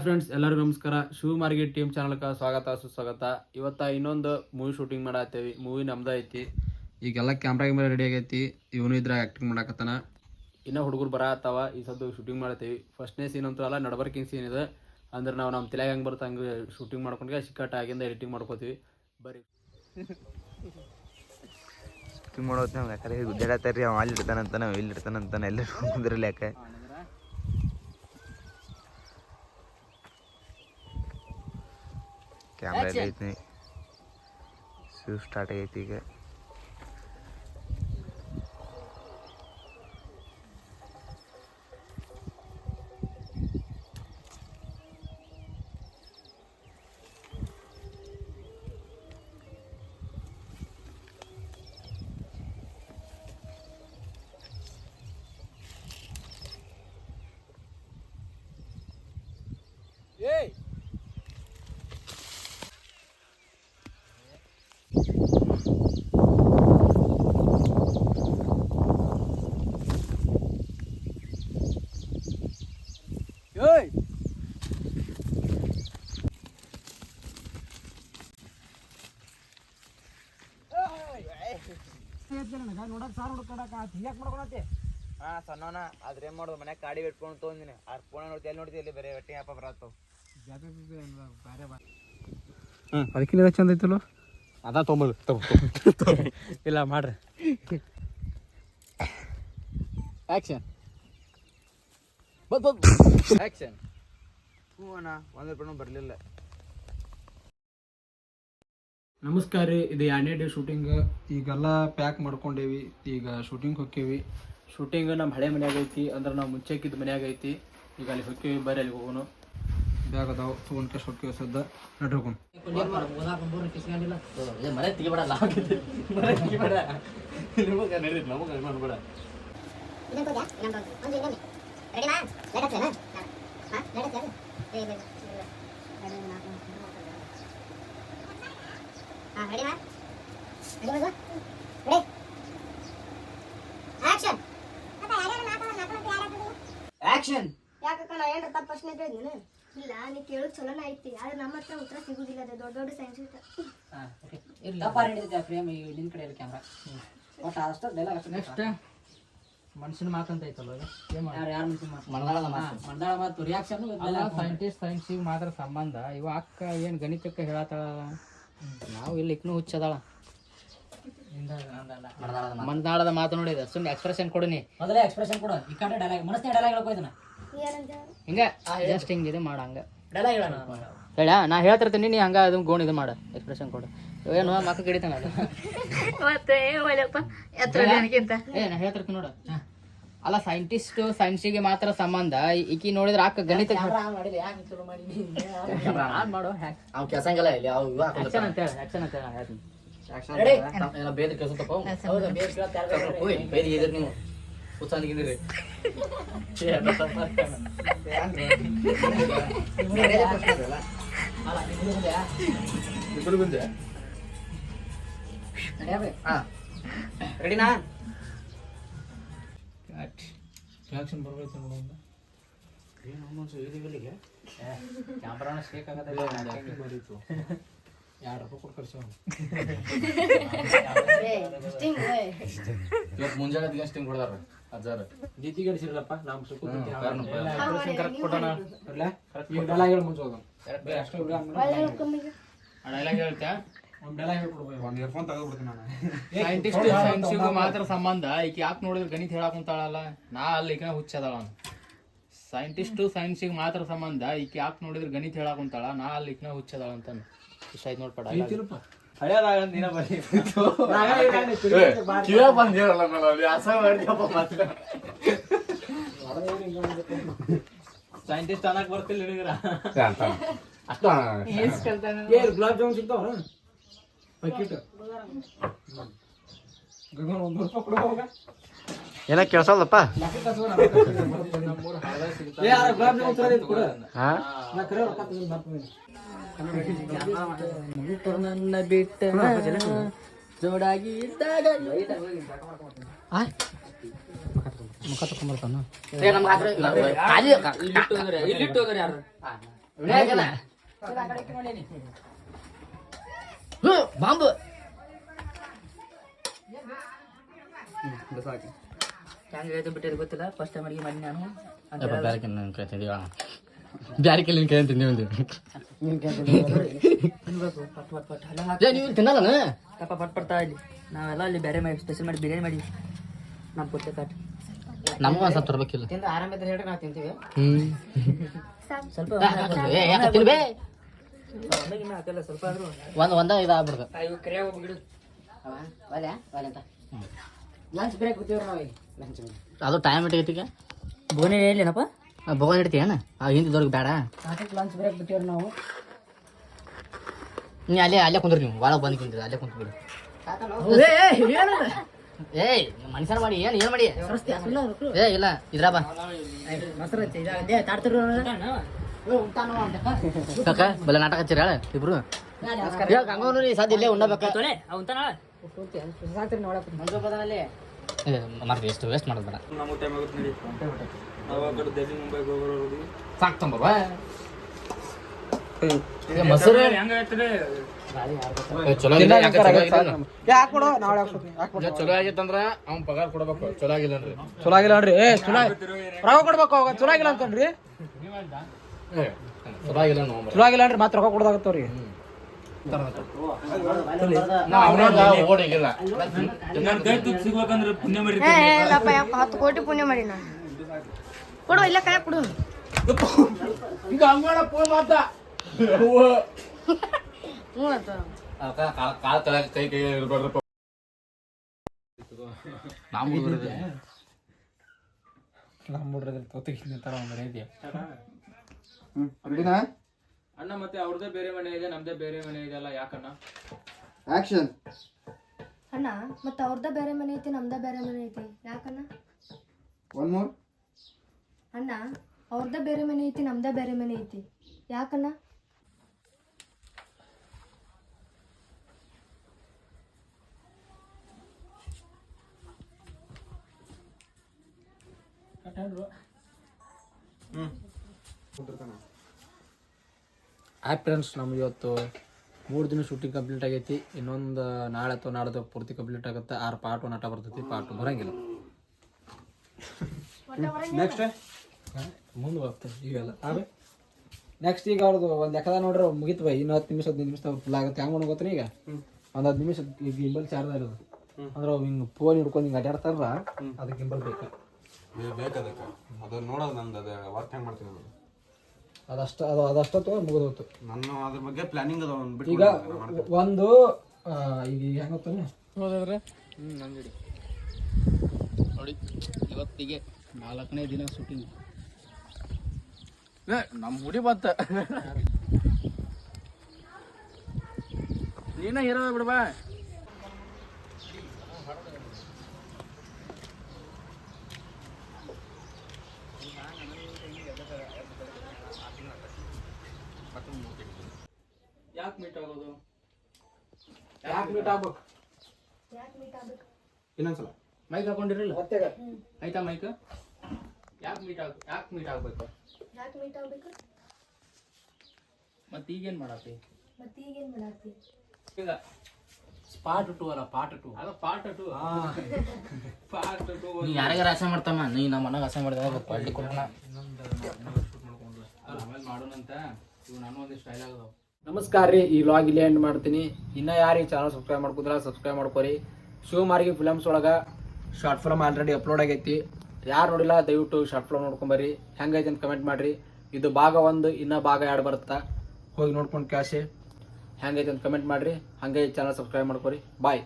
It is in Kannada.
ಹಾಯ್ ಫ್ರೆಂಡ್ಸ್, ಎಲ್ಲರಿಗೂ ನಮಸ್ಕಾರ. ಶಿವ ಮಾರ್ಕೆಟ್ ಟೀಮ್ ಚಾನಲ್ಗೆ ಸ್ವಾಗತ ಸುಸ್ವಾಗತ. ಇವತ್ತು ಇನ್ನೊಂದು ಮೂವಿ ಶೂಟಿಂಗ್ ಮಾಡತ್ತೇವಿ. ಮೂವಿ ನಮ್ದು ಐತಿ. ಈಗೆಲ್ಲ ಕ್ಯಾಮ್ರಾ ರೆಡಿ ಆಗೈತಿ. ಇವನು ಇದ್ರಾಗ ಆ್ಯಕ್ಟಿಂಗ್ ಮಾಡಕತ್ತಾನ. ಇನ್ನೂ ಹುಡುಗರು ಬರತ್ತಾವ. ಈ ಸದ್ದು ಶೂಟಿಂಗ್ ಮಾಡತ್ತೇವಿ. ಫಸ್ಟ್ನೇ ಸೀನ್ ಅಂತೂ ಅಲ್ಲ, ನಡಬರ್ಕಿಂಗ್ ಸೀನ್ ಇದೆ. ಅಂದ್ರೆ ನಾವು ನಮ್ಮ ತಲೆಯಾಗ ಹೆಂಗೆ ಬರುತ್ತೆ ಹಂಗೆ ಶೂಟಿಂಗ್ ಮಾಡ್ಕೊಂಡ್ರೆ ಸಿಕ್ಕಟ್ಟ ಆಗಿಂದ ಎಡಿಟಿಂಗ್ ಮಾಡ್ಕೋತೀವಿ. ಬರ್ರಿ ಶೂಟಿಂಗ್ ಮಾಡೋದು ನಾವು ಯಾಕಂದ್ರೆ ಗುದ್ದಾಡತ್ತಾರ್ರಿ. ಅವ ಅಲ್ಲಿ ಇಡ್ತಾನಂತಾನೆ, ಅವ ಇಲ್ಲಿ ಇಡ್ತಾನಂತಾನೆ, ಎಲ್ಲರೂ ಕುಂದ್ರಲ್ಲ ಯಾಕೆ ಕ್ಯಾಮ್ರಾ ಎಲ್ಲ ಐತಿ. ಶೂ ಸ್ಟಾರ್ಟ್ ಆಗೈತಿ ಈಗ. ಸಣ್ಣವನ ಆದ್ರೆ ಏನ್ ಮಾಡೋದು, ಮನ್ಯಾಗ ಕಾಡಿ ಇಟ್ಕೊಂಡು ತೊಗೊಂದಿನಿ. ಫೋನ್ ನೋಡ್ತಿ, ಎಲ್ಲಿ ನೋಡ್ತಿ, ಇಲ್ಲಿ ಬೇರೆ ಒಟ್ಟಿ ಹಬ್ಬ ಬರತ್ತವ. ಅದಕ್ಕಿಂತ ಚಂದ ಐತಲ್ಲ ಅದ ತೊಂಬದು ಇಲ್ಲ ಮಾಡ್ರಿ. Action action. ಹ್ಞೂ ಅಣ್ಣ, ₹1 ಬರಲಿಲ್ಲ. ನಮಸ್ಕಾರ ರೀ. ಇದು 2ನೇ ಡೇ ಶೂಟಿಂಗ್. ಈಗೆಲ್ಲ ಪ್ಯಾಕ್ ಮಾಡ್ಕೊಂಡೇವಿ. ಈಗ ಶೂಟಿಂಗ್ ಹೋಕ್ಕೇವಿ. ಶೂಟಿಂಗ್ ನಮ್ಮ ಹಳೆ ಮನ್ಯಾಗ ಐತಿ. ಅಂದ್ರೆ ನಾವು ಮುಂಚೆಕ್ಕಿದ್ದು ಮನ್ಯಾಗ ಐತಿ. ಈಗ ಅಲ್ಲಿ ಹೋಕ್ಕೇವಿ. ಬರ್ರಿ ಅಲ್ಲಿ ಹೋಗೋನು. ಬ್ಯಾಗ್ ಅದಾವ, ತೊಗೊಂಡು ಕಷ್ಟ ಹೋಕ್ಕೇವಿ. ಸದ್ದ ನಡ್ಕೊಂಡು ಆಕ್ಷನ್. ಯಾಕಕ್ಕ ನಾ ಏನ್ರ ತಪ್ಪ ಪ್ರಶ್ನೆ ಕೇಳಿದ್ನಿ? ಇಲ್ಲ, ನೀ ಕೇಳೋದು ಚಲೋನ ಐತಿ. ಆದ್ರೆ ನಮ್ಮ ಹತ್ರ ಉತ್ತರ ಸಿಗುದಿಲ್ಲ. ಅದು ದೊಡ್ಡ ದೊಡ್ಡ ಸೈನ್ಸ್ ಮನುಷ್ಯನ ಮಾತಂತ ಐತಲ್ಲ, ಮಂಡಾಳ ಮಾತು ರಿಯಾಕ್ಷನ್. ಸೈನ್ಸಿಗೆ ಮಾತ್ರ ಸಂಬಂಧ. ಇವ ಅಕ್ಕ ಏನು ಗಣಿತಕ್ಕೆ ಹೇಳತ್ತಾಳ, ನಾವು ಇಲ್ಲಿ ಇಕ್ನು ಹುಚ್ಚದಾಳ. ಮಂದಾಳದ ಮಾತು ನೋಡಿದ ಸುಮ್ಮನೆ ಎಕ್ಸ್ಪ್ರೆಷನ್ ಕೊಡು. ಮೊದಲೇ ಎಕ್ಸ್ಪ್ರೆಷನ್ ಕೊಡು. ಈ ಕಡೆ ಡೈಲಾಗ್ ಮನಸ್ಸಿನ ಡೈಲಾಗ್ ಹೇಳ್ಕೊಯ್ತಾನ. ಹಿಂಗ ಜಸ್ಟ್ ಹಿಂಗಿದೆ ಮಾಡ. ಹಂಗ ಡೈಲಾಗ್ ಹೇಳ ಹೇಳ, ನಾ ಹೇಳ್ತಿರ್ತೀನಿ, ನೀ ಹಂಗ ಅದು ಗೋಣ್ ಇದು ಮಾಡ. ಎಕ್ಸ್ಪ್ರೆಷನ್ ಕೊಡು. ಏನು ಮಕ್ಕ ಗಿಡಿತಾನ ಅದು ಮತ್ತೆ ನಾ ಹೇಳ್ತಿರ್ತೀನಿ ನೋಡು. ಅಲ್ಲ, ಸೈನ್ಸಿಗೆ ಮಾತ್ರ ಸಂಬಂಧ. ಈಕಿ ನೋಡಿದ್ರೆ ಅಕ್ಕ ಗಣಿತ ಮಾಡು. ಆಕ್ಷನ್ ಅಂತ ಹೇಳ, ಆಕ್ಷನ್ ಅಂತ ಹೇಳ. ಬೇದ ಕೇಳಿಸುತ್ತಪ್ಪ. ನೀವು ಉತ್ಸಾಹಿದ್ದೀರಿ. ರೆಡಿನಾ? ರಿಯಾಕ್ಷನ್ ಬರ್ಬೇಕು ನೋಡೋದು. ಕ್ಯಾಮ್ರಾನ ಶೇಕ್ ಆಗತ್ತೆ. ₹2 ಕೊಟ್ಟು ಕರ್ಸೋ. ಇವತ್ತು ಮುಂಜಾನೆ ಸ್ಟಿಂಗ್ ಕೊಡ್ದಾರ ಅಜ್ಜಾರ. ಜೀತಿ ಗಡಿಸಿರಲ್ಲಪ್ಪ. ನಾವು ಕರೆಕ್ಟ್ ಕೊಟ್ಟೋಣ. ಈಗ ಡೈಲಾಗ್ ಹೇಳಿ ಮುಂಚೆ ಹೋಗೋಣ. ಡೈಲಾಗ್ ಹೇಳ್ತಾ ಒಂದು ಡೈಲಾಗ್ ಹೇಳ್ಕೊಡ್ಬೇಕು. ಒಂದು ಇಯರ್ಫೋನ್ ತಗೋಬಿಡ್ತೀನಿ ನಾನು. ಸೈನ್ಸಿಗೂ ಮಾತ್ರ ಸಂಬಂಧ. ಈಗ ಯಾಕೆ ನೋಡಿದ್ರೆ ಗಣಿತ ಹೇಳಾಕುಂತಾಳಲ್ಲ, ನಾ ಅಲ್ಲಿ ಈಗ ಹುಚ್ಚದಾಳ. ಸೈನ್ಸಿಗೆ ಮಾತ್ರ ಸಂಬಂಧ. ಈಗ ಯಾಕೆ ನೋಡಿದ್ರೆ ಗಣಿತ ಹೇಳಾಕುಂತಾಳ, ನಾ ಅಲ್ಲಿ ಈಗ ಹುಚ್ಚದಾಳ ಅಂತ ಇಷ್ಟ ಆಯ್ತು ನೋಡ್ಪಡ. ಹಳೆಯದಾಗ ನೀನ ಬರೀ ಸೈಂಟಿಸ್ಟ್ ಅನ್ನಕ್ ಬರ್ತಿಲ್ಲ ನಿನಗ್ರ. ಗುಲಾಬ್ ಜಾಮೂನ್ ಸಿಗ್ತಾವ ಪ್ಯಾಕೆಟ್ ₹100 ಕೊಡು ಹೋಗ. ಏನ ಕೇಳ್ಸಲ್ಲಪ್ಪ. ನನ್ನ ಬಿಟ್ಟ ಜೋಡಾಗಿ ಇದ್ದಾಗ ಮುಖ ತಕೊಂಡ್ಬರ್ತಾನ. ಇಲ್ಲಿಟ್ಟು ಹೋಗ್ರಿ ಯಾರು ಬಾಂಬು ಹೆಂಗೆ ಹೇಳ್ತು ಬಿಟ್ಟಿದ್ದು ಗೊತ್ತಿಲ್ಲ ಫಸ್ಟ್ ಟೈಮ್ ಅಡಿಗೆ ಮಾಡಿ ನಾನು ಬ್ಯಾರೆ ಕೇಳ್ತಿದ್ದೀವ ಬ್ಯಾರೆ ಕೇಳಿ ಕೇಳ್ತೀನಿ ಒಂದು ನೀವು ತಿನ್ನಲ್ಲ ತಪ್ಪ ಪಟ್ ಪಡ್ತಾ ಇಲ್ಲಿ ನಾವೆಲ್ಲ ಅಲ್ಲಿ ಬೇರೆ ಮಾಡಿ ಸ್ಪೆಷಲ್ ಮಾಡಿ ಬಿರಿಯಾನಿ ಮಾಡಿ ನಮ್ಮ ಪುಟ್ಟೆ ಕಾಟ್ ನಮಗೂ ಒಂದು ಸ್ವಲ್ಪ ತರ್ಬೇಕಿಲ್ಲ ತಿಂದು ಆರಾಮಿದ್ರೆ ಹೇಳ್ರಿ ನಾವು ತಿಂತೀವಿ ಸ್ವಲ್ಪ ತಿನ್ಬೇ ಹಾಕಲ್ಲ ಸ್ವಲ್ಪ ಆದ್ರೂ ಒಂದ ಇದಾಗ್ಬಿಡ್ದು ಇವು ಕರಿಯಾಗ ಹೋಗ್ಬಿಡು ಅಂತ ಲಂಚ್ ಬ್ರೇಕ್ ಕೂತೀವ್ರಿ ನಾವು ಈಗ ಲಂಚ್ ಅದು ಟೈಮ್ ಇಟ್ಟಿಗೆ ಬೋನಿ ಹೇಳಿನಪ್ಪ ಬೋಗನ್ ಇಡ್ತೀಯನ ಹಿಂದಿದವ್ರಿಗೆ ಬೇಡ ಲಂಚ್ ಬ್ರೇಕ್ ಬಿಟ್ಟಿವ್ರಿ ನಾವು ನೀ ಅಲ್ಲೇ ಕುಂದ್ರಿ ನೀವು ಒಳಗೆ ಬಂದು ಕುಂದ್ರಿ ಅಲ್ಲೇ ಕುಂತ್ಬಿಡಿ ಏಯ್ ಮನುಷ್ಯನ ಮಾಡಿ ಏನು ಮಾಡಿ ಏ ಇಲ್ಲ ಇದ್ರ ಬಾ ಕಾಕ ಬಲ್ಲ ನಾಟಕ ಹಚ್ಚಿರ ಹೇಳ ಇಬ್ರು ಹಂಗೋರಿ ಸಾಧ್ಯ ಇಲ್ಲೇ ಉಣ್ಣಬೇಕ ಮಾಡ್ರಿ ಎಷ್ಟು ವೇಸ್ಟ್ ಮಾಡೋದು ಬೇಡ ಸಾಕು ತಂಬರ್ವ ಮೊಸರು ಚಲೋ ಚಲೋ ಆಗೈತಂದ್ರ ಅವ್ನ್ ಪಗಾರ ಕೊಡ್ಬೇಕು ಚಲೋ ಆಗಿಲ್ಲ ಅನ್ರಿ ಚಲೋ ಆಗಿಲ್ಲ ನೋಡ್ರಿ ರೊಕ್ಕ ಕೊಡ್ಬೇಕು ಅವಾಗ ಚಲೋ ಆಗಿಲ್ಲ ಅಂತನ್ರಿ ಚಲೋ ಆಗಿಲ್ಲ ನಾವು ಚಲೋ ಆಗಿಲ್ಲ ಅಂದ್ರೆ ಮತ್ತೆ ರೊಕ್ಕ ಕೊಡೋದಾಗತ್ತವ್ರಿ ಓಡಿಗಿಲ್ಲ 10 ಕೋಟಿ ಪುಣ್ಯ ಮಾಡಿ ನಾನು ಕೊಡು ಇಲ್ಲ ಕೈ ಕೊಡು ಈಗ ಹಂಗೋಣ ಫೋನ್ ಮಾತ ಕಾಲ ತಳಗ ಕೈ ಕೈ ಇರ್ಬಾರ್ದಪ್ಪ ಅಣ್ಣ ಮತ್ತೆ ಅವ್ರದೇ ಬೇರೆ ಮನೆ ಇದೆ ನಮ್ದೇ ಬೇರೆ ಮನೆ ಇದೆ ಅಲ್ಲ ಯಾಕಣ್ಣ ಆಕ್ಷನ್ ಅಣ್ಣ ಮತ್ತೆ ಅವ್ರದ್ದ ಬೇರೆ ಮನೆ ಐತಿ ನಮ್ದ ಬೇರೆ ಮನೆ ಐತಿ ಯಾಕಣ್ಣ ಒನ್ ಮೋರ್ ಅಣ್ಣ ಅವ್ರದ್ದ ಬೇರೆ ಮನೆ ಐತಿ ನಮ್ದ ಬೇರೆ ಮನೆ ಐತಿ ಯಾಕಣ್ಣ ಫ್ರೆಂಡ್ಸ್ ನಮ್ಗೆ ಇವತ್ತು 3 ದಿನ ಶೂಟಿಂಗ್ ಕಂಪ್ಲೀಟ್ ಆಗೈತಿ ಇನ್ನೊಂದು ನಾಳೆ ಅಥವಾ ನಾಡ್ದು ಪೂರ್ತಿ ಕಂಪ್ಲೀಟ್ ಆಗುತ್ತೆ 6 ಪಾರ್ಟ್ 1 ಆಟ ಬರ್ತೈತಿ ಪಾರ್ಟ್ 2 ಬರಂಗಿಲ್ಲ ನೆಕ್ಸ್ಟ್ ಮುಂದೆ ಹೋಗ್ತದೆ ಈಗೆಲ್ಲ ನೆಕ್ಸ್ಟ್ ಈಗ ಅವ್ರದ್ದು ಒಂದು ಲೆಕ್ಕದ ನೋಡ್ರಿ ಮುಗಿತು ಬೈ ಇನ್ನು 10 ನಿಮಿಷ 15 ನಿಮಿಷ ಫುಲ್ ಆಗುತ್ತೆ ಹೆಂಗೆ ಮಾಡ್ಬೇಕು ಗೊತ್ತಾ ಈಗ ಒಂದು 10 ನಿಮಿಷ ಈಗ ಗಿಂಬಲ್ ಚಾರ್ಜ್ ಇರೋದು ಅಂದ್ರೆ ಹಿಂಗೆ ಫೋನ್ ಹಿಡ್ಕೊಂಡು ಹಿಂಗೆ ಅಡ್ಯಾಡ್ತಾರಲ್ಲ ಅದಕ್ಕೆ ಗಿಂಬಲ್ ಬೇಕು ಬೇಕದಕ್ಕೆ ಅದು ನೋಡೋದು ನಂದು ಅದು ವರ್ಕ್ ಹೆಂಗೆ ಮಾಡ್ತೀನಿ ಅದು ಅದಷ್ಟೊತ್ತು ಮುಗಿದೋತು ನಾನು ಅದ್ರ ಬಗ್ಗೆ ಪ್ಲಾನಿಂಗ್ ಅದ ಒಂದು ಬಿಟ್ಟು ಈಗ ಒಂದು ಈಗ ಹೆಂಗೆ ಗೊತ್ತಾನೆ ಹೋದ್ರೆ ನೋಡಿ ಇವತ್ತಿಗೆ 4ನೇ ದಿನ ಶೂಟಿಂಗ್ ನಮ್ಮ ಹುಡಿ ಬಂತ ನೀನ ಹೀರೋ ಬಿಡ್ಬಾ ಯಾಕೆ ಮೀಟ್ ಆಗೋದು ಯಾಕೆ ಮೀಟ್ ಆಗ್ಬೇಕು ಇನ್ನೊಂದ್ಸಲ ಮೈಕ್ ಹಾಕೊಂಡಿರಲಿಲ್ಲ ಆಯ್ತಾ ಮೈಕ್ ಯಾಕೆ ಮೀಟ್ ಆಗ್ಬೇಕು ಯಾಕೆ ಮೀಟ್ ಆಗ್ಬೇಕು ಮತ್ತೆ ಈಗೇನು ಮಾಡತ್ತಿ ಮತ್ತೆ ಈಗೇನ್ ಮಾಡಾತಿ ಈಗ ಪಾರ್ಟ್ 2 ಅಲ್ಲ ಪಾರ್ಟ್ 2 ಅಲ್ಲ ಪಾರ್ಟ್ 2 ಪಾರ್ಟ್ 2 ನೀ ಯಾರಿಗಾರ ಆಸೆ ಮಾಡ್ತಮ್ಮ ನೀ ನಮ್ಮ ಮನೆಗೆ ಆಸೆ ಮಾಡಿದಾಗ ಕ್ವಾಲಿಟಿ ಕೊಡೋಣ ಆಮೇಲೆ ಮಾಡೋಣಂತ ಇವು ನಾನು ಒಂದಿಷ್ಟು ಸ್ಟೈಲ್ ಆಗದವು ನಮಸ್ಕಾರ ರೀ ಈ ವ್ಲಾಗ್ ಇಲ್ಲೇ ಎಂಡ್ ಮಾಡ್ತೀನಿ ಇನ್ನೂ ಯಾರು ಈ ಚಾನಲ್ ಸಬ್ಸ್ಕ್ರೈಬ್ ಮಾಡ್ಕೋದ್ರ ಸಬ್ಸ್ಕ್ರೈಬ್ ಮಾಡ್ಕೊರಿ ಶಿವಮಾರ್ಗಿ ಫಿಲಮ್ಸ್ ಒಳಗೆ ಶಾರ್ಟ್ ಫಿಲಮ್ ಆಲ್ರೆಡಿ ಅಪ್ಲೋಡ್ ಆಗೈತಿ ಯಾರು ನೋಡಿಲ್ಲ ದಯವಿಟ್ಟು ಶಾರ್ಟ್ ಫಿಲಮ್ ನೋಡ್ಕೊಂಬರ್ರಿ ಹೆಂಗೈತೆ ಅಂತ ಕಮೆಂಟ್ ಮಾಡಿರಿ ಇದು ಭಾಗ 1 ಇನ್ನೂ ಭಾಗ 2 ಬರುತ್ತಾ ಹೋಗಿ ನೋಡ್ಕೊಂಡು ಕ್ಯಾಶೆ ಹೆಂಗೈತೆ ಅಂತ ಕಮೆಂಟ್ ಮಾಡಿರಿ ಹಾಗೆ ಚಾನಲ್ ಸಬ್ಸ್ಕ್ರೈಬ್ ಮಾಡ್ಕೊರಿ ಬಾಯ್.